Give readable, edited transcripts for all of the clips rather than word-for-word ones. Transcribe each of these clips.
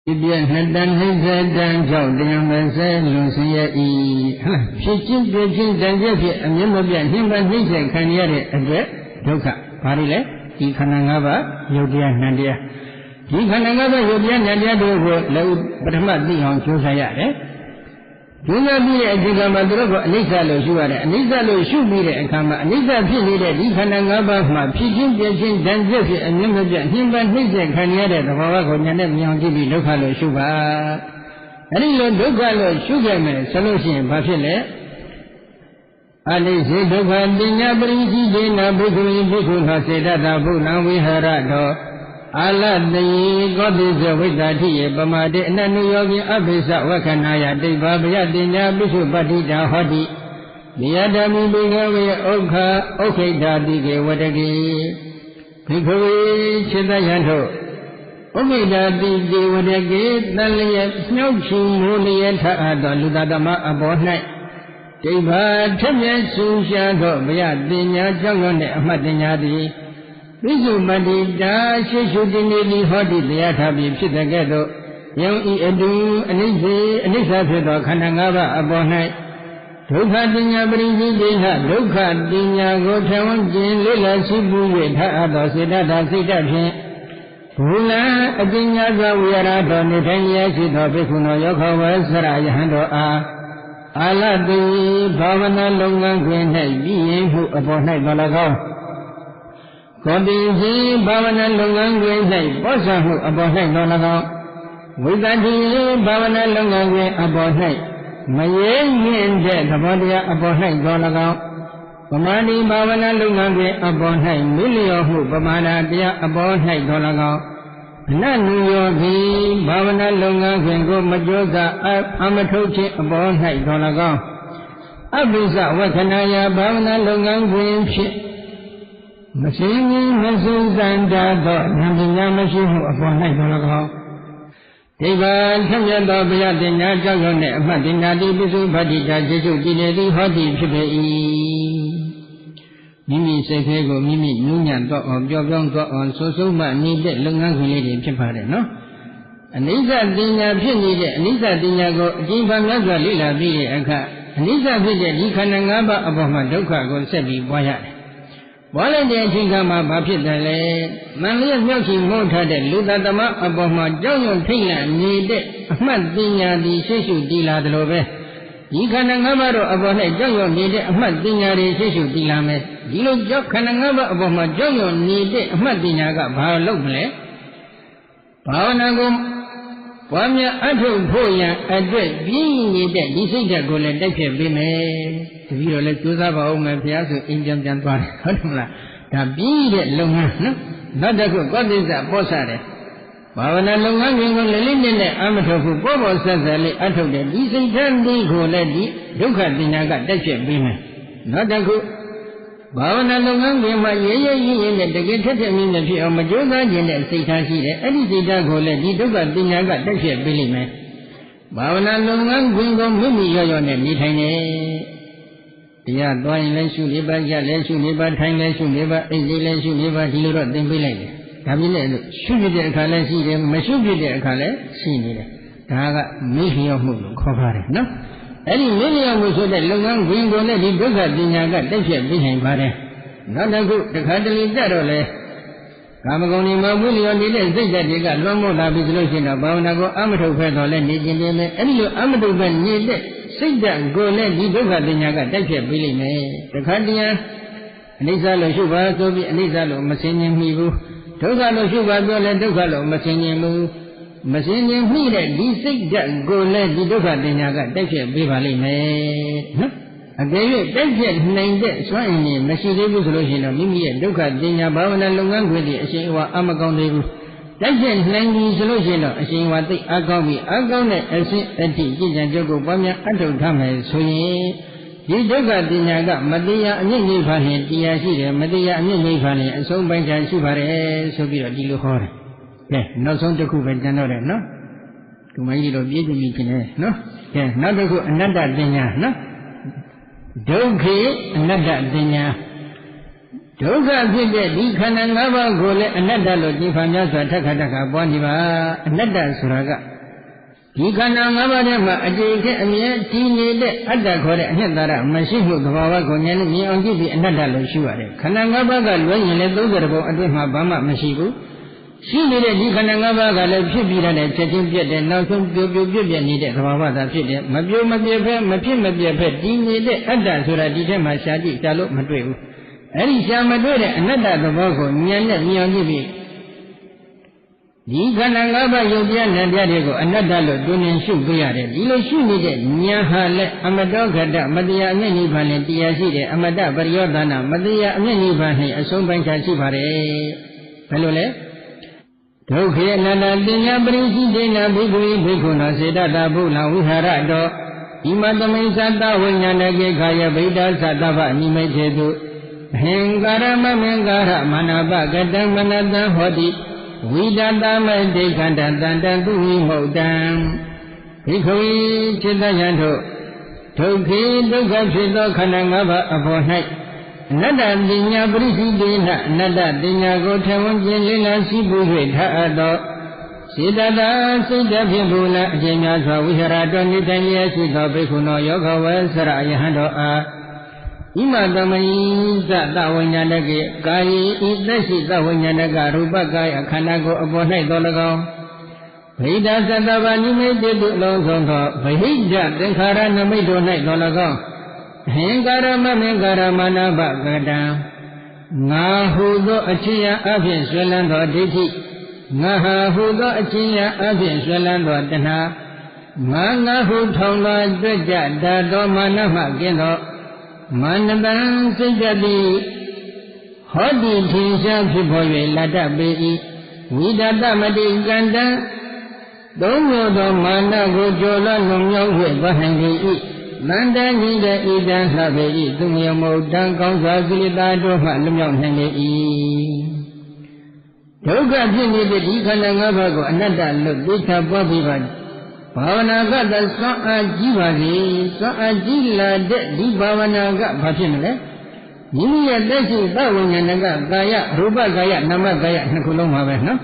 Biar hendak hendak jauh dengan masa lusia ini, fikir fikir dan jadi, ambil biar hendak hendak kan ya ada dosa. Parilah, di kanan apa, yudian nandia. Di kanan apa yudian nandia dulu, lalu pertama di orang cuci saya deh. Juga bila juga madrug, Anisa lo suara, Anisa lo subire kama, Anisa pilih di kanan apa, fikir fikir dan jadi, ambil biar hendak hendak kan ya ada. Bawa kau nyanda yang jadi dosa lo subah. Hari lo dosa lo subah mana, solusi apa le? Alih sedosa dunia berisi jena buku hasida tabu nawi harado. Allah ni kau zawidati pemade nanu yogi abisa wakanaya tiba biar dunia bisu pati jahadi. Dia dami bigawe okha dadi ke wadagi. Bikawe cita yanto. Okha dadi ke wadagi nalaya snauchi mulia taada ludadama abonai. Tiba tiba susah tu biar dunia jangan ni amat dunia di. Bisu mandi dah sesuatu ni hati dia tapi kita kata yang itu anisa itu kerana apa abonai. Duka dunia berisi dia, duka dunia gotawan jelah sibuye tak ada sedada sedapnya. Pula dunia zawira dan dunia siapa pun yang kau seraya doa. Allah di bawah longan kuenai bihu abonai balagau. Kondisi bawah longan kuenai bosahu abonai balagau. Wujudnya bawah longan kuenai abonai. Mayeng je kepada abonai balagau. Pemani bawah longan kuenai abonai miliahu pemana dia abonai balagau. Nanu yogi bhavana longa kengo majoga amathoche abonai dolagao abisa wakanaya bhavana longa kenchi masini masuzanda do naminya masihu abonai dolagao Deva thamya do baya tinya jago ne amat dinadi bisu bhadita jesu diledi hoti phipe Mimi sekhe ko mimi nunyan to on pyo pyong to on so so maနေတဲ့လုပ်ငန်းခွင်လေးတွေဖြစ်ပါတယ်နော်အနိစ္စတင်ညာဖြစ်နေတဲ့အနိစ္စတင်ညာကိုအကျဉ်းပန်းများစွာလေ့လာပြီးတဲ့အခါအနိစ္စဖြစ်တဲ့ဒီခန္ဓာ၅ပါးအပေါ်မှာဒုက္ခကိုဆက်ပြီးပွားရတယ်ပွားလိုက်တဲ့အချိန်ကမှဘာဖြစ်တယ်လဲမန်လျက်မြောက်ချီမို့ထားတဲ့လူသားသမအပေါ်မှာကြောက်ရွံ့ထိတ်လန့်နေတဲ့အမှတ်တင်ညာဒီရှိရှိတည်လာတယ်လို့ပဲဒီခန္ဓာ၅ပါးတော့အပေါ်၌ကြောက်ရွံ့နေတဲ့အမှတ်တင်ညာတွေရှိရှိတည်လာမယ်ဒီလိုကြောက်ခန္ဓာ၅ပါးအပေါ်မှာကြောက်ရွံ့နေတဲ့အမှတ်ပညာကဘာလို့မလဲဘာဝနာကိုပွားများအထုတ်ဖို့ရန်အတွက်ပြင်းနေတဲ့ဒီစိတ်ဓာတ်ကိုလည်းတိုက်ဖြတ်ပေးမယ်တပည့်တော်လည်းကြိုးစားပါဦးမယ်ဘုရားဆိုအိမ်ပြန်သွားတယ်ဟုတ်တယ်မလားဒါပြင်းတဲ့လုပ်ငန်းနော်နောက်တစ်ခုကောသစ္စာပေါ်စားတယ်ဘာဝနာလုပ်ငန်းကိုလည်းလေးနဲ့အမထုတ်ဖို့ပေါ်ဆက်ဆက်လေးအထုတ်တယ်ဒီစိတ်ဓာတ်လေးကိုလည်းဒီဒုက္ခပညာကတိုက်ဖြတ်ပေးမယ်နောက်တစ်ခုဘာဝနာလုပ်ငန်းတွေမှာရဲရဲရင့်ရင့်နဲ့တကယ်ထက်ထက်မြင့်မြင့်ဖြစ်အောင်မကြိုးစားခြင်းနဲ့စိတ်ထားရှိတယ်အဲ့ဒီစိတ်ဓာတ်ကိုလည်းဒီဒုက္ခပညာကတက်ဖြစ်ပေးလိမ့်မယ်ဘာဝနာလုပ်ငန်းခွင်ကိုမိမိရောရောနဲ့နေထိုင်နေတရားသွားရင်လည်းရှုနေပါရလည်းရှုနေပါထိုင်လည်းရှုနေပါအိတ်လေးလည်းရှုနေပါဒီလိုတော့သင်ပေးလိုက်တယ်ဒါပြည့်နဲ့ရှုပြတဲ့အခါလည်းရှိတယ်မရှုပြတဲ့အခါလည်းရှိနေတယ်ဒါကမိလျော့မှုလို့ခေါ်ပါတယ်နော်အဲ့ဒီမိလျော့မှုဆိုတဲ့လုပ်ငန်းခွင်ကိုလည်းဒီဒုက္ခပညာကတက်ဖြတ်ပြီးနိုင်ပါတယ်နောက်တစ်ခုတစ်ခါတလေကြတော့လေကာမဂုဏ်ဒီမှာမိလျော့နေတဲ့စိတ်ဓာတ်တွေကလွန်မို့လာပြီဆိုလို့ရှိရင်တော့ဘာဝနာကိုအမထုတ်ဖက်တော့လည်းနေကျင်နေမယ်အဲ့ဒီလိုအမထုတ်ဖက်နေတဲ့စိတ်ဓာတ်ကိုလည်းဒီဒုက္ခပညာကတက်ဖြတ်ပြီးလိမ့်မယ်တစ်ခါတည်းအနိစ္စလို့ရှုပါဆိုပြီးအနိစ္စလို့မစင်ញင်မိဘူးဒုက္ခလို့ရှုပါပြောလဲဒုက္ခလို့မစင်ញင်ဘူးမစင်ញင်မိတဲ့ဒီစိတ်ဓာတ်ကိုလည်းဒီဒုက္ခပညာကတက်ဖြတ်ပေးပါလိမ့်မယ်နော်အကယ်၍တက်ဖြတ်နိုင်တဲ့စွမ်းအင်ကြီးမရှိသေးဘူးဆိုလို့ရှိရင်တော့မိမိရဲ့ဒုက္ခပညာဘာဝနာလုပ်ငန်းခွင်တွေအရှင်အဝါအမကောင်းသေးဘူးတက်ဖြတ်နိုင်ပြီဆိုလို့ရှိရင်တော့အရှင်အဝါသိအကောင်းပြီအကောင်းတဲ့အရှင်အတ္တိကြည်ကြံကြုတ်ကိုပွားများအထုတ်ထားမယ်ဆိုရင်ဒီဒုက္ခပညာကမတရားအမြင့်ကြီးပါလျင်တရားရှိတယ်မတရားအမြင့်ကြီးပါလျင်အဆုံးပိုင်းခြားရှိပါတယ်ဆိုပြီးတော့ဒီလိုဟောတယ်ကဲနောက်ဆုံးတစ်ခုပဲကျန်တော့တယ်နော်ဒီမကြီးတို့ပြည့်စုံပြီခင်ဗျနော်ကဲနောက်တစ်ခုအနတ္တပညာနော်ဒုက္ခေအနတ္တပညာဒုက္ခဖြစ်တဲ့ဒီခန္ဓာ၅ပါးကိုလည်းအနတ္တလို့ကြည်ဖန်များစွာထက်ခါပွားနေပါအနတ္တဆိုတာက ဒီခန္ဓာ၅ပါးထဲမှာအတိအကျအမြဲတည်နေတဲ့အတ္တခေါ်တဲ့အနှစ်သာရမရှိမှုသဘာဝကိုဉာဏ်နဲ့မြင်အောင်ကြည့်ပြီးအနတ္တလို့ရှုရတယ်ခန္ဓာ၅ပါးကလွဲရင်လည်း30ပုံအတွင်းမှာဘာမှမရှိဘူးရှိနေတဲ့ဒီခန္ဓာ၅ပါးကလည်းဖြစ်ပြီးတဲ့ချက်ချင်းပြတ်တဲ့နောက်ဆုံးပြိုပြက်နေတဲ့သဘာဝသာဖြစ်တယ်မပြိုမပြက်ဖဲမဖြစ်မပြက်ဖဲတည်နေတဲ့အတ္တဆိုတာဒီထဲမှာရှားကြည့်ရှားလို့မတွေ့ဘူးအဲ့ဒီရှားမတွေ့တဲ့အနတ္တသဘောကိုဉာဏ်နဲ့မြင်အောင်ကြည့်ပြီးဒီခန္ဓာ၅ပါးယုတ်တရားနဲ့တရားတွေကိုအနတ္တလို့တွင်နေရှုပြရတယ်ဒီလိုရှုနေတဲ့ဉာဏ်ဟာလည်းအမတောခတ္တမတရားအမျက်နိဗ္ဗာန်နဲ့တရားရှိတယ်အမတ္တပရိယောသနာမတရားအမျက်နိဗ္ဗာန်နဲ့အဆုံးပိုင်းခြားရှိပါတယ်ဘယ်လိုလဲဒုက္ခေအနတ္တပညာပရိရှိတေနဘိက္ခုဘိက္ခုနာစေတတာဘုလံဝိဟာရတောဣမသမိသတ္တဝိညာဏကေခာယဗိဒ္ဓသတ္တဗနိမိတ်ေတုအဟင်္ကာရမမင်္ကာရမာနပကတံမနတံဟောတိဝိဒတမတိခန္ဓာတန်တံသူဝိမုတ်တံဘိက္ခုจิตယံတို့ဒုက္ခေဒုက္ခဖြစ်သောခန္ဓာ၅ပါးအပေါ်၌အနတ္တပညာပရိစိတေနအနတ္တပညာကိုထဝန်းခြင်းလေးလံရှိပူ၍ထားအပ်သောစေတသာစိတ်တဖြစ်ဘူးလားအကျဉ်းများစွာဝိဟရတော်နေတိုင်းရရှိသောဘိက္ခုနောယောဂဝေစရယဟန်တော်အားဣမသမိသတဝိညာဏကေကာယေဤသက်ရှိသဝိညာဏကရူပကာယခန္ဓာကိုအပေါ်၌တော်၎င်းဗိဒ္ဓသတ္တဗာနိမိတ်တေတုလုံးဆုံးသောဗဟိတသင်္ခါရနမိတ်တို့၌တော်၎င်းအဟင်္ကာရမမင်္ကာရမာနပကတံငါဟုသောအချင်းရာအဖြင့်ဆွေလန်းသောဒိဋ္ဌိငါဟာဟုသောအချင်းရာအဖြင့်ဆွေလန်းသောတဏှာငါဟုထောင်သောတွေ့ကြတတ်သောမာနမှကင်းသောမာနတံစိတ်တတိဟောတိထင်ရှားဖြစ်ပေါ်၍လာတတ်ပေ၏ဝိဒတမတိကန္တံသုံးမျိုးသောမာနကိုကျော်လွန်လွန်မြောက်၍သွားနိုင်ပေ၏မန္တန်ကြီးတဲ့ဣဒံလှပေ၏သူမြမုတ်တံကောင်းစွာကိလေသာတို့မှလွမြောက်နိုင်ပေ၏ဒုက္ခဖြစ်နေတဲ့ဒီခန္ဓာ၅ပါးကိုအနတ္တလို့သိချပွားပြီးပါဘာဝနာကသစွမ်းအားကြီးပါစေစွမ်းအားကြီးလာတဲ့ဒီဘာဝနာကဘာဖြစ်မလဲမိမိရဲ့လက်ရှိသဝိညာဏကကာယရူပကာယနာမကာယနှစ်ခုလုံးပါပဲနော်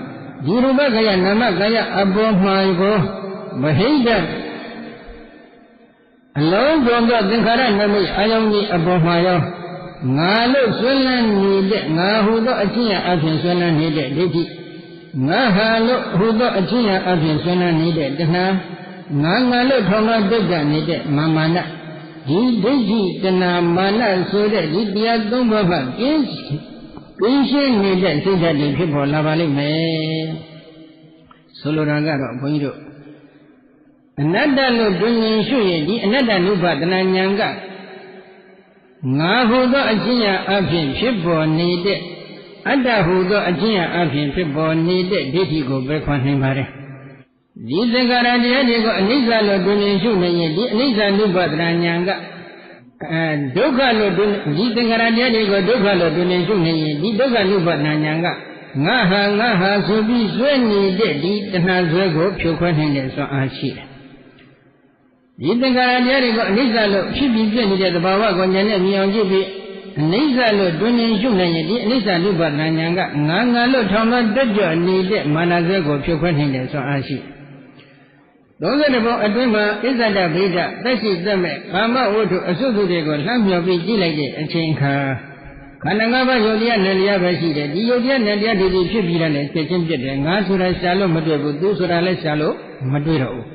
ဒီရူပကာယနာမကာယအပေါ်မှာကိုမဟိတအလုံးစုံသောသင်္ခါရနမိတ်အာယုန်ကြီးအပေါ်မှာရောငါလို့ဆွေးလန်းနေတဲ့ငါဟူသောအချင်းအဖြစ်ဆွေးလန်းနေတဲ့ဒိဋ္ဌိငါဟာလို့ဟူသောအချင်းအဖြစ်ဆွေးလန်းနေတဲ့တဏှာငါလို့ထောင်သောတုတ်ကနေတဲ့မာနဒီဒိဋ္ဌိတဏှာမာနဆိုတဲ့ဒီတရား၃ပါးမှကင်းရှင်းနေတဲ့စိတ်ဓာတ်တွေဖြစ်ပေါ်လာပါလိမ့်မယ်ဆိုလိုတာကတော့ဘုန်းကြီးတို့အနတ္တလို့တွင်ရှုရင်ဒီအနတ္တနုပါဒနာဉာဏ်ကငါဟုသောအချင်းရာအဖြစ်ဖြစ်ပေါ်နေတဲ့အတ္တဟုသောအချင်းရာအဖြစ်ဖြစ်ပေါ်နေတဲ့ဒိဋ္ဌိကိုပဲခွန်နိုင်ပါတယ်ဒီသင်္ခါရတရားတွေကိုအနိစ္စလို့တွင်ရှုနေရင်ဒီအနိစ္စနုပါဒနာဉာဏ်ကဒုက္ခလို့ဒီသင်္ခါရတရားတွေကိုဒုက္ခလို့တွင်ရှုနေရင်ဒီဒုက္ခနုပါဒနာဉာဏ်ကငါဟာဆိုပြီးဆွဲနေတဲ့ဒီတဏှာဆွဲကိုဖြိုခွဲနိုင်တဲ့စွမ်းအားရှိတယ်ဒီသင်္ခါရတရားတွေကိုအနိစ္စလို့ဖြစ်ပြီးပြည့်နေတဲ့သဘာဝကိုဉာဏ်နဲ့မြင်အောင်ကြည့်ပြီးအနိစ္စလို့တွင်ရှုနိုင်ရင်ဒီအနိစ္စနုပါဒနာဉာဏ်ကငါလို့ထောင်သောတက်ကြွနေတဲ့မာနဆွဲကိုဖြိုခွဲနိုင်တဲ့စွမ်းအားရှိ30ဘုံအတွင်းမှာဣဇဒဗိဒသက်ရှိသက်မဲ့ကာမဝတ္ထုအစုစုတွေကိုလှမ်းမြော်ပြီးကြည့်လိုက်တဲ့အချိန်ခါခန္ဓာ၅ပါးယုတ်တရားနဲ့တရားပဲရှိတယ်ဒီယုတ်တရားနဲ့တရားတွေဖြစ်ပြီးတယ်ချက်ချင်းပြတ်တယ်ငါဆိုတာရှာလို့မတွေ့ဘူးသူဆိုတာလည်းရှာလို့မတွေ့တော့ဘူး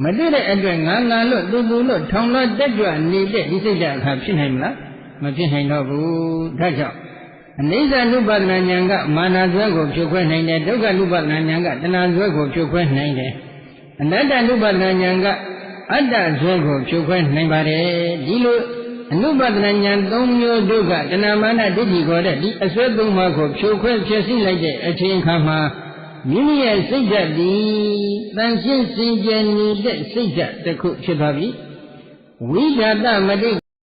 မတွေ့တဲ့အတွက်ငါလို့သူလို့ထောင်လို့တက်ကြွနေတဲ့ဒီစိတ်ဓာတ်အခါဖြစ်နိုင်မလားမဖြစ်နိုင်တော့ဘူးဒါကြောင့်အနိစ္စနုပါဒနာဉာဏ်ကမာနဇွဲကိုဖြိုခွဲနိုင်တယ်ဒုက္ခနုပါဒနာဉာဏ်ကတဏှာဇွဲကိုဖြိုခွဲနိုင်တယ်အနတ္တနုပါဒနာဉာဏ်ကအတ္တဇွဲကိုဖြိုခွဲနိုင်ပါတယ်ဒီလိုအနုပါဒနာဉာဏ်၃မျိုးတို့ကတဏှာမာနဒိဋ္ဌိခေါ်တဲ့ဒီအစွဲ၃ပါးကိုဖြိုခွဲဖြစ်စီလိုက်တဲ့အချိန်အခါမှာမိမိရဲ့စိတ်ဓာတ်ဒီတန်ရှင်းစင်ကြယ်နေတဲ့စိတ်ဓာတ်တစ်ခုဖြစ်သွားပြီဝိဓာတမတိ